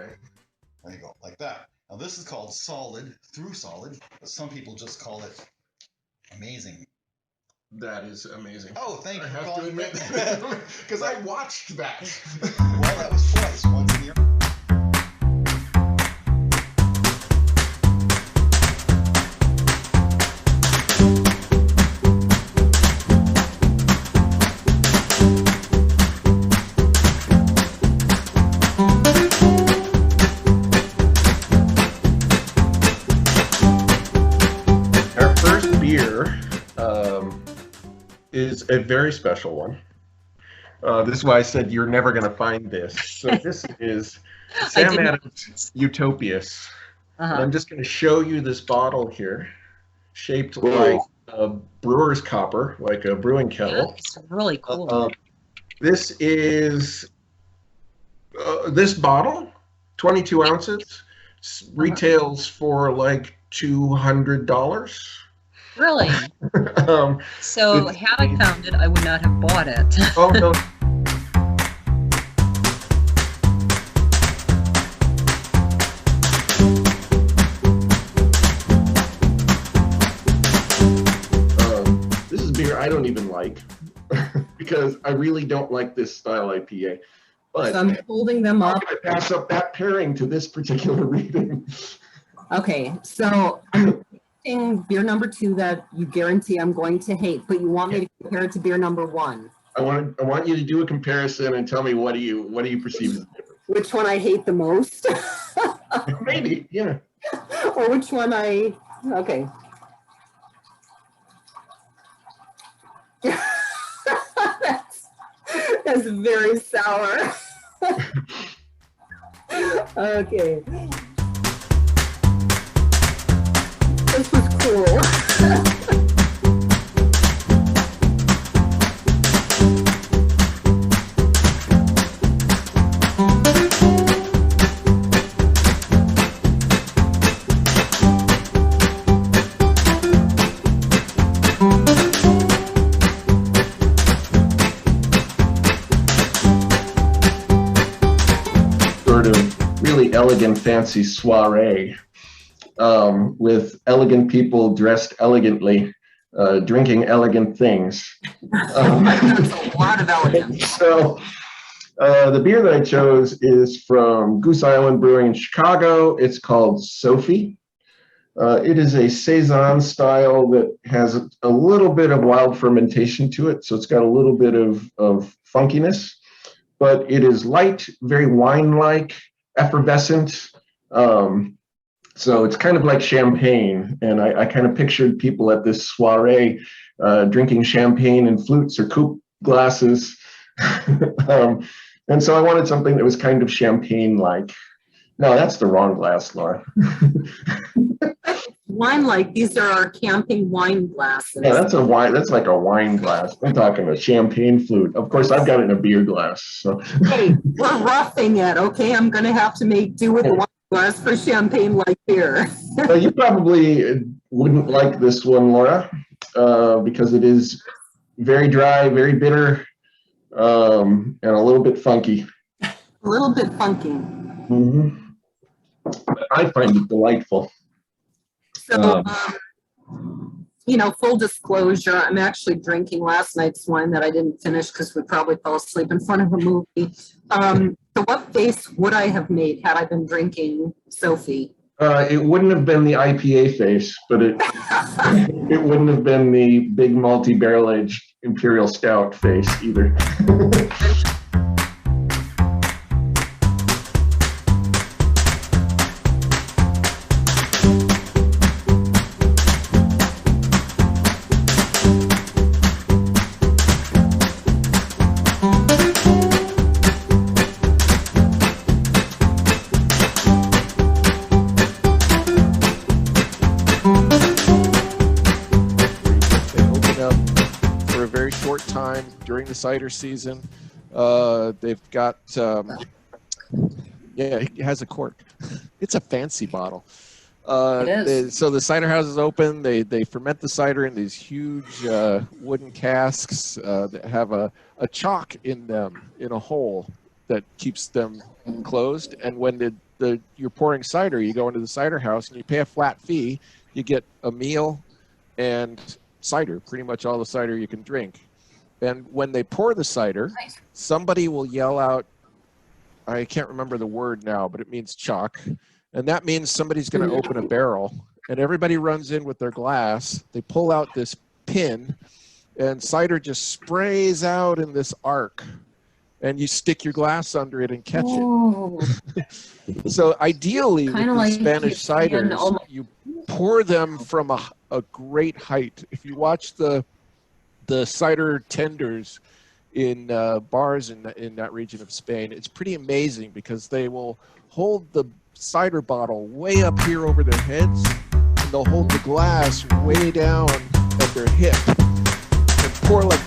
Okay. There you go, like that. Now this is called solid, through solid, but some people just call it amazing. That is amazing. Oh, thank you. I have to admit, because I watched that. Well, that was twice. Once in the Our first beer is a very special one. This is why I said you're never going to find this. So this is Sam Adams Utopias. And I'm just going to show you this bottle here, shaped like a brewer's copper, like a brewing kettle. It's really cool. This is this bottle, 22 ounces, retails for like $200. Really? So had I found it, I would not have bought it. Oh, no. This is beer I don't even like because I really don't like this style IPA. But So I'm holding them up. I pass up that pairing to this particular reading. Okay, so I'm picking beer number 2 that you guarantee I'm going to hate, but you want me to compare it to beer number 1. I want you to do a comparison and tell me what do you perceive as the difference? Which one I hate the most? Maybe, yeah. Or which one okay. that's very sour. Okay. This was cool. Really elegant, fancy soiree with elegant people dressed elegantly, drinking elegant things. That's a lot of elegance. So the beer that I chose is from Goose Island Brewing in Chicago. It's called Sophie. It is a Saison style that has a little bit of wild fermentation to it, so it's got a little bit of funkiness, but it is light, very wine-like, effervescent. So it's kind of like champagne, and I kind of pictured people at this soiree drinking champagne in flutes or coupe glasses. And so I wanted something that was kind of champagne-like. No, that's the wrong glass, Laura. Wine-like, these are our camping wine glasses. Yeah, that's a wine. That's like a wine glass. I'm talking a champagne flute. Of course, I've got it in a beer glass. So. Hey, we're roughing it, okay? I'm going to have to make do with the wine glass for champagne-like beer. You probably wouldn't like this one, Laura, because it is very dry, very bitter, and a little bit funky. A little bit funky. Mm-hmm. I find it delightful. So, full disclosure, I'm actually drinking last night's wine that I didn't finish because we probably fell asleep in front of a movie. So what face would I have made had I been drinking Sophie? It wouldn't have been the IPA face, but it wouldn't have been the big multi-barrel aged Imperial Stout face either. Time during the cider season. They've got it has a cork. It's a fancy bottle. So the cider house is open. They ferment the cider in these huge wooden casks that have a chalk in them in a hole that keeps them closed. And when you're pouring cider. You go into the cider house and you pay a flat fee. You get a meal and cider, pretty much all the cider you can drink. And when they pour the cider, somebody will yell out, I can't remember the word now, but it means chalk. And that means somebody's going to open a barrel. And everybody runs in with their glass. They pull out this pin, and cider just sprays out in this arc. And you stick your glass under it and catch it. So ideally, with the Spanish ciders, you pour them from a great height. If you watch the cider tenders in bars in that region of Spain, it's pretty amazing because they will hold the cider bottle way up here over their heads, and they'll hold the glass way down at their hip and pour like.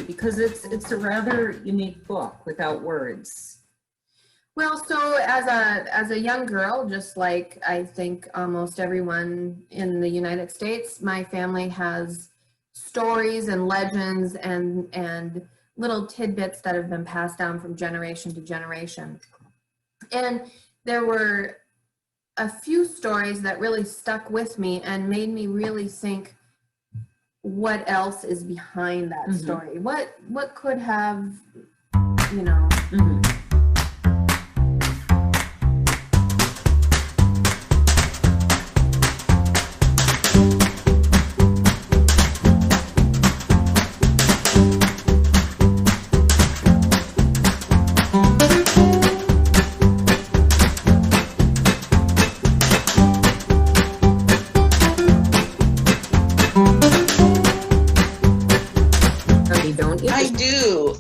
Because it's a rather unique book without words. Well, so as a young girl, just like I think almost everyone in the United States, my family has stories and legends and little tidbits that have been passed down from generation to generation. And there were a few stories that really stuck with me and made me really think, what else is behind that story? What could have, you know?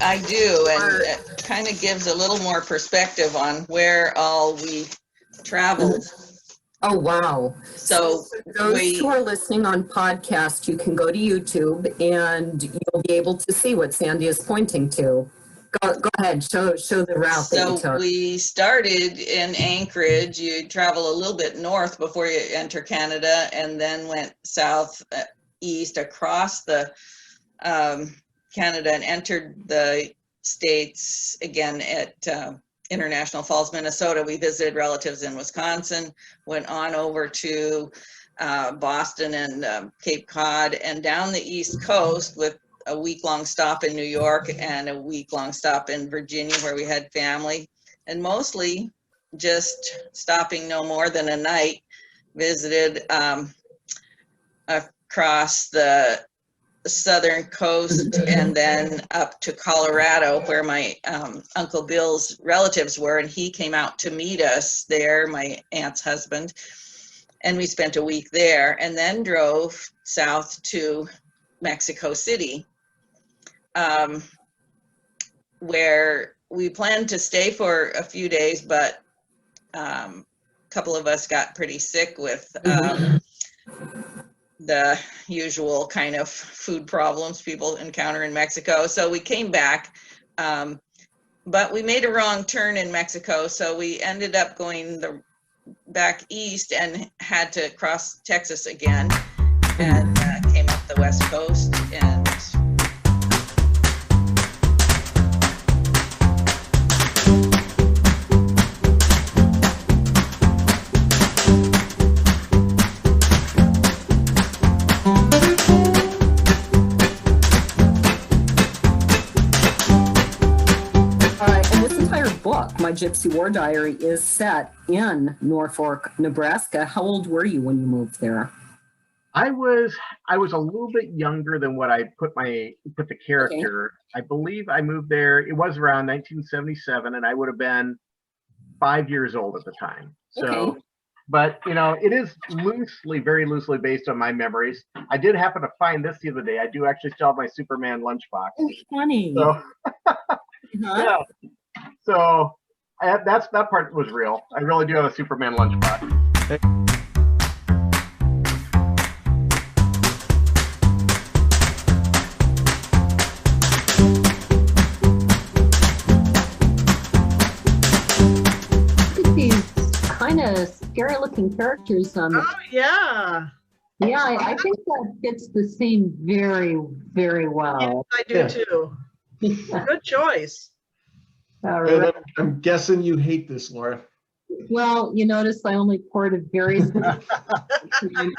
I do, and it kind of gives a little more perspective on where all we traveled. Oh, wow. So for those who are listening on podcast, you can go to YouTube and you'll be able to see what Sandy is pointing to. Go ahead, show the route that you took. So we started in Anchorage. You travel a little bit north before you enter Canada, and then went south, east across the Canada and entered the States again at International Falls, Minnesota. We visited relatives in Wisconsin, went on over to Boston and Cape Cod, and down the East Coast with a week-long stop in New York and a week-long stop in Virginia where we had family, and mostly just stopping no more than a night. Visited across the southern coast and then up to Colorado where my Uncle Bill's relatives were, and he came out to meet us there, my aunt's husband, and we spent a week there, and then drove south to Mexico City, where we planned to stay for a few days, but a couple of us got pretty sick with the usual kind of food problems people encounter in Mexico. So we came back, but we made a wrong turn in Mexico. So we ended up going back east and had to cross Texas again, and came up the West Coast. And My Gypsy War Diary is set in Norfolk, Nebraska. How old were you when you moved there? I was a little bit younger than what I put the character. Okay. I believe I moved there. It was around 1977, and I would have been 5 years old at the time. So, okay. But you know, it is very loosely based on my memories. I did happen to find this the other day. I do actually still have my Superman lunchbox. Oh, funny. So, yeah. So that part was real. I really do have a Superman lunchbox. of scary looking characters on the. Oh, yeah. Yeah, I think that fits the scene very, very well. Yes, I do Yeah. too. Good choice. All And right. I'm guessing you hate this, Laura. Well, you notice I only poured a very small and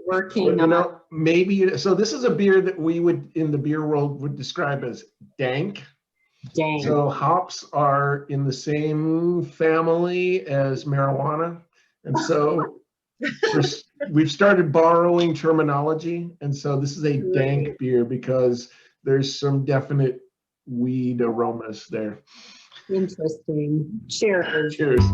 working You on. know, maybe, so this is a beer that we would, in the beer world, would describe as dank. Dang. So hops are in the same family as marijuana. And so we've started borrowing terminology. And so this is a dank beer because there's some definite weed aromas there. Interesting. Cheers. Cheers.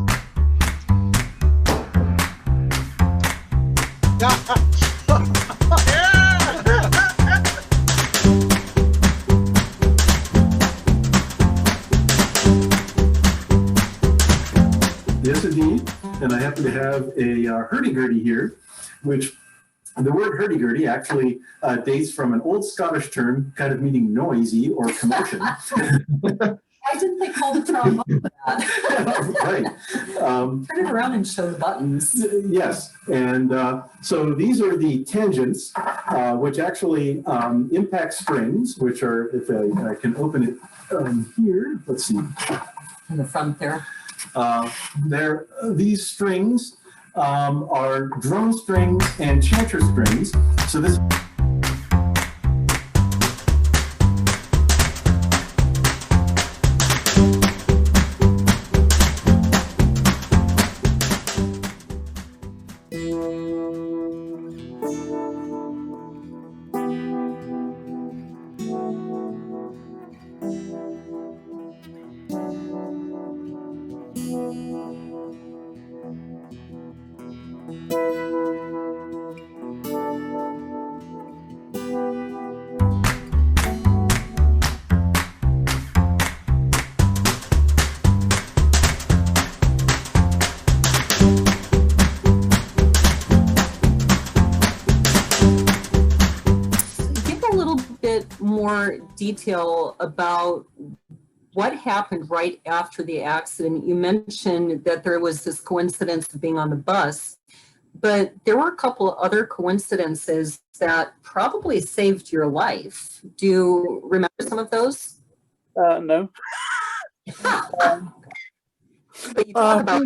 Yes, indeed. And I happen to have a hurdy-gurdy here, which the word hurdy-gurdy actually dates from an old Scottish term kind of meaning noisy or commotion. I didn't think called the trombone that. Right. Turn it around and show the buttons. Yes. And so these are the tangents, which actually impact strings, which are, if I can open it here, let's see. In the front there. These strings are drum strings and chanter strings. So this. More detail about what happened right after the accident. You mentioned that there was this coincidence of being on the bus, but there were a couple of other coincidences that probably saved your life. Do you remember some of those? No. But you talk about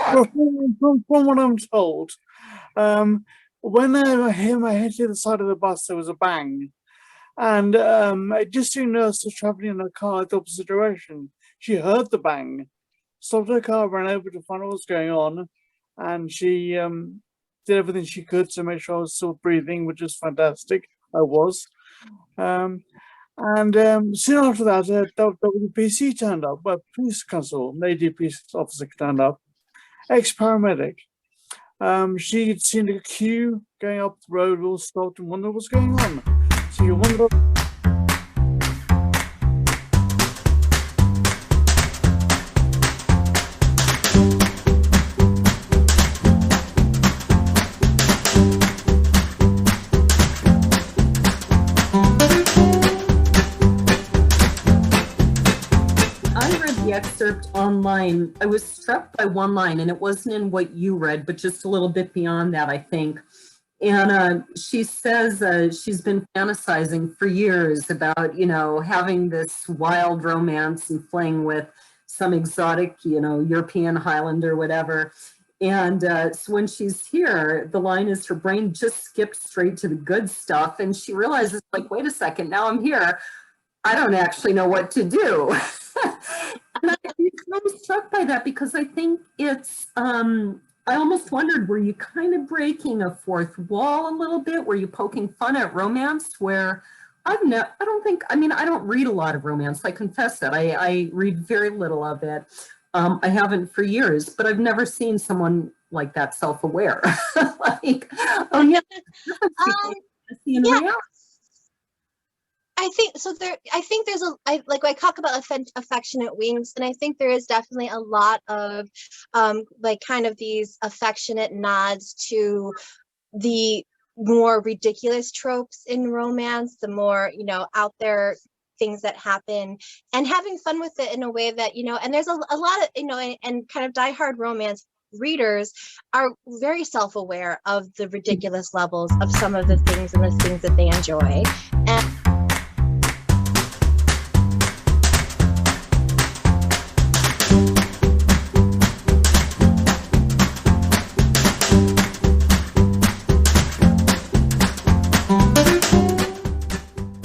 from what I'm told, when I hit my head to the side of the bus, there was a bang. And just a nurse was traveling in a car the opposite direction. She heard the bang, stopped her car, ran over to find out what was going on, and she did everything she could to make sure I was still breathing, which is fantastic. I was. And soon after that, WPC turned up, a police constable, lady police officer turned up, ex-paramedic. She'd seen a queue going up the road, all stopped and wondered what's going on. So you wonder. the excerpt online, I was struck by one line, and it wasn't in what you read, but just a little bit beyond that, I think. And she says she's been fantasizing for years about, you know, having this wild romance and playing with some exotic, you know, European Highlander, whatever. And so when she's here, the line is her brain just skipped straight to the good stuff. And she realizes, like, wait a second, now I'm here. I don't actually know what to do. And I'm struck by that because I think it's, I almost wondered, were you kind of breaking a fourth wall a little bit? Were you poking fun at romance where I don't read a lot of romance. I confess that I read very little of it. I haven't for years, but I've never seen someone like that self-aware. Like, oh yeah. Yeah. I think so. I think there's I talk about affectionate wings, and I think there is definitely a lot of like kind of these affectionate nods to the more ridiculous tropes in romance, the more, you know, out there things that happen, and having fun with it in a way that, you know, and there's a lot of, you know, and kind of diehard romance readers are very self-aware of the ridiculous levels of some of the things and the things that they enjoy. And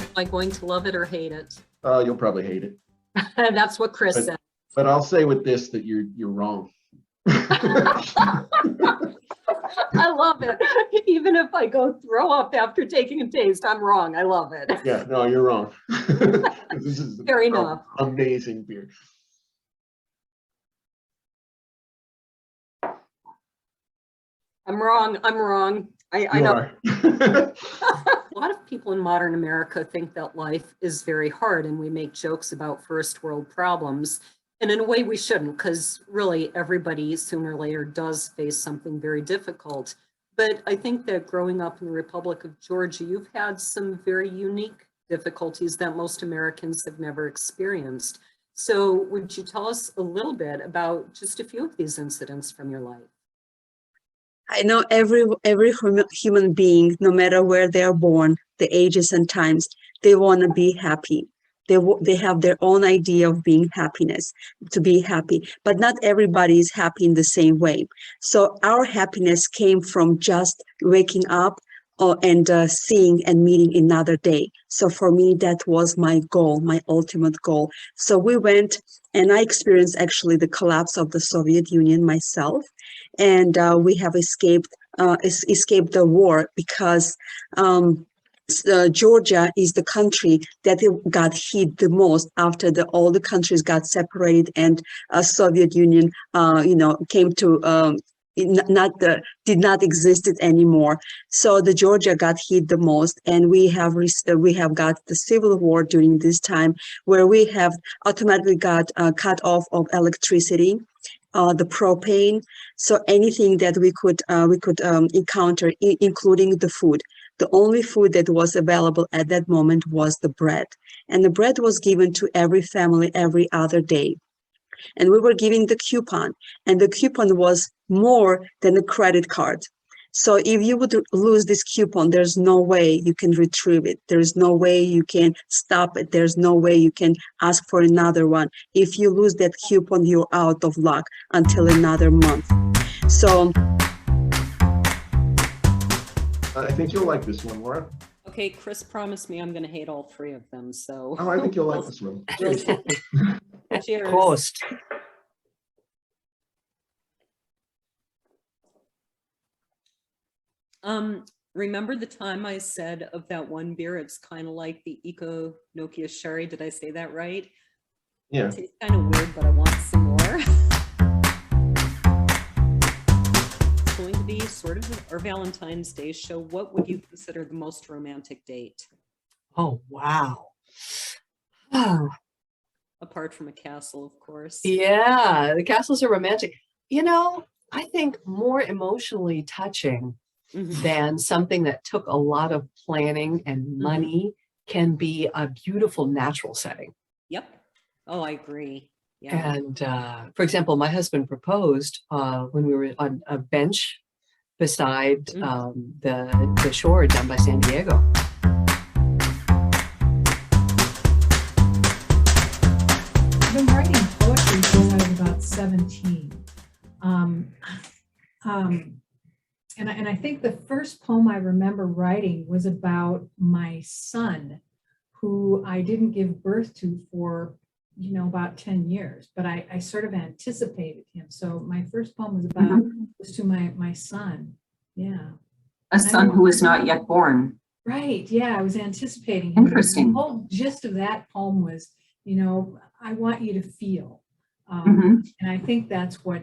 Am I going to love it or hate it? You'll probably hate it. That's what Chris said. But I'll say with this that you're wrong. I love it. Even if I go throw up after taking a taste, I'm wrong. I love it. Yeah, no, you're wrong. This is Fair enough. Amazing beer. I'm wrong. I'm wrong. I You know. are. A lot of people in modern America think that life is very hard, and we make jokes about first world problems. And in a way we shouldn't, because really everybody sooner or later does face something very difficult. But I think that growing up in the Republic of Georgia, you've had some very unique difficulties that most Americans have never experienced. So would you tell us a little bit about just a few of these incidents from your life? I know every human being, no matter where they are born, the ages and times, they want to be happy. They have their own idea of being happiness, to be happy, but not everybody is happy in the same way. So our happiness came from just waking up and seeing and meeting another day. So for me, that was my goal, my ultimate goal. So we went, and I experienced actually the collapse of the Soviet Union myself. And we have escaped the war because Georgia is the country that got hit the most after all the countries got separated and Soviet Union, came to did not exist anymore. So the Georgia got hit the most, and we have got the civil war during this time, where we have automatically got cut off of electricity, the propane, so anything that we could encounter, including the food. The only food that was available at that moment was the bread, and the bread was given to every family every other day. And we were giving the coupon, and the coupon was more than a credit card. So if you would lose this coupon, there's no way you can retrieve it. There's no way you can stop it. There's no way you can ask for another one. If you lose that coupon, you're out of luck until another month. So I think you'll like this one, Laura. Okay, Chris promised me I'm going to hate all three of them, so. Oh, I think you'll like this one. Cheers. Cheers. Prost. Remember the time I said of that one beer, it's kind of like the Eco Nokia Sherry. Did I say that right? Yeah. It tastes kind of weird, but I want some more. It's going to be sort of our Valentine's Day show. What would you consider the most romantic date? Oh, wow. Oh. Apart from a castle, of course. Yeah, the castles are romantic. You know, I think more emotionally touching than something that took a lot of planning and money can be a beautiful natural setting. Yep. Oh, I agree. Yeah. And for example, my husband proposed when we were on a bench beside the shore down by San Diego. I've been writing poetry since I was about 17. And I think the first poem I remember writing was about my son, who I didn't give birth to for, about 10 years, but I sort of anticipated him. So my first poem was to my son. Yeah. A son who is not yet born. Right. Yeah. I was anticipating him. Interesting. The whole gist of that poem was, I want you to feel. And I think that's what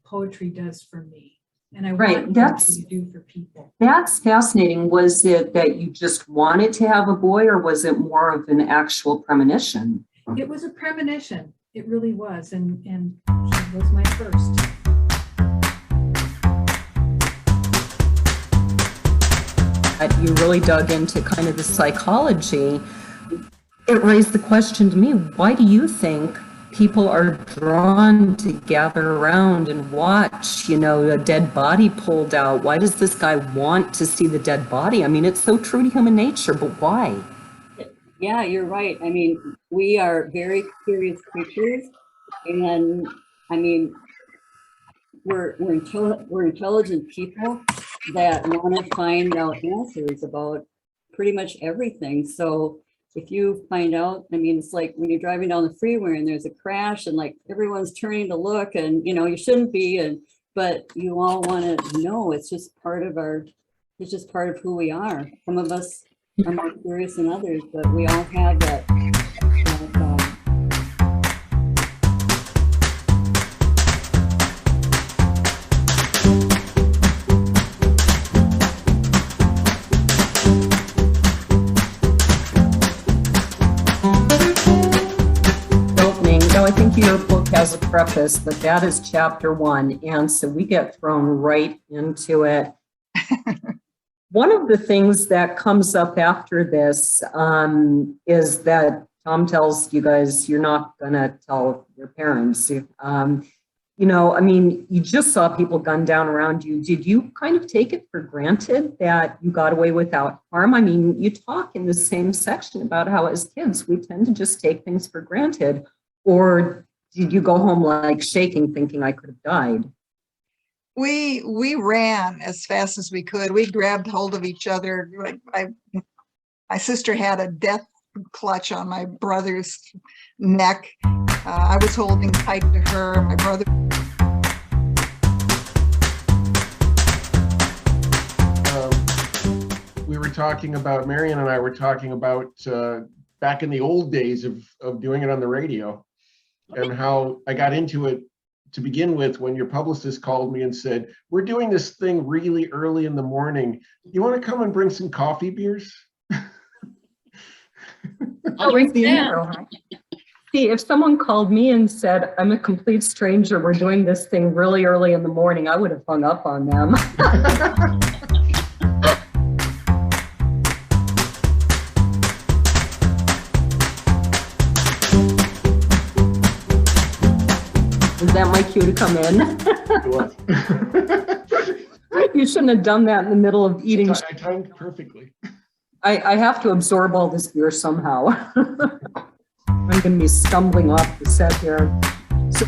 poetry does for me. And I want that's to do for people. That's fascinating. Was it that you just wanted to have a boy, or was it more of an actual premonition? It was a premonition. It really was. And he was my first. You really dug into kind of the psychology. It raised the question to me, why do you think people are drawn to gather around and watch, you know, a dead body pulled out? Why does this guy want to see the dead body? I mean, it's so true to human nature, but why? Yeah, you're right. I mean, we are very curious creatures, and I mean, we're intelligent people that want to find out answers about pretty much everything. So if you find out, I mean, it's like when you're driving down the freeway and there's a crash and like everyone's turning to look, and you know you shouldn't be, but you all want to know. It's just part of it's just part of who we are. Some of us are more curious than others, but we all have that. I think your book has a preface, but that is chapter 1. And so we get thrown right into it. One of the things that comes up after this is that Tom tells you guys you're not going to tell your parents. You know, I mean, you just saw people gunned down around you. Did you kind of take it for granted that you got away without harm? I mean, you talk in the same section about how as kids, we tend to just take things for granted. Or did you go home like shaking, thinking I could have died? We ran as fast as we could. We grabbed hold of each other. My sister had a death clutch on my brother's neck. I was holding tight to her. My brother. We were talking about, Marion and I were talking about back in the old days of doing it on the radio, and how I got into it to begin with when your publicist called me and said, we're doing this thing really early in the morning. You want to come and bring some coffee beers? I'll drink the intro. See, if someone called me and said, I'm a complete stranger, we're doing this thing really early in the morning, I would have hung up on them. Is that my cue to come in? You shouldn't have done that in the middle of eating. I timed perfectly. I have to absorb all this beer somehow. I'm going to be stumbling off the set here. So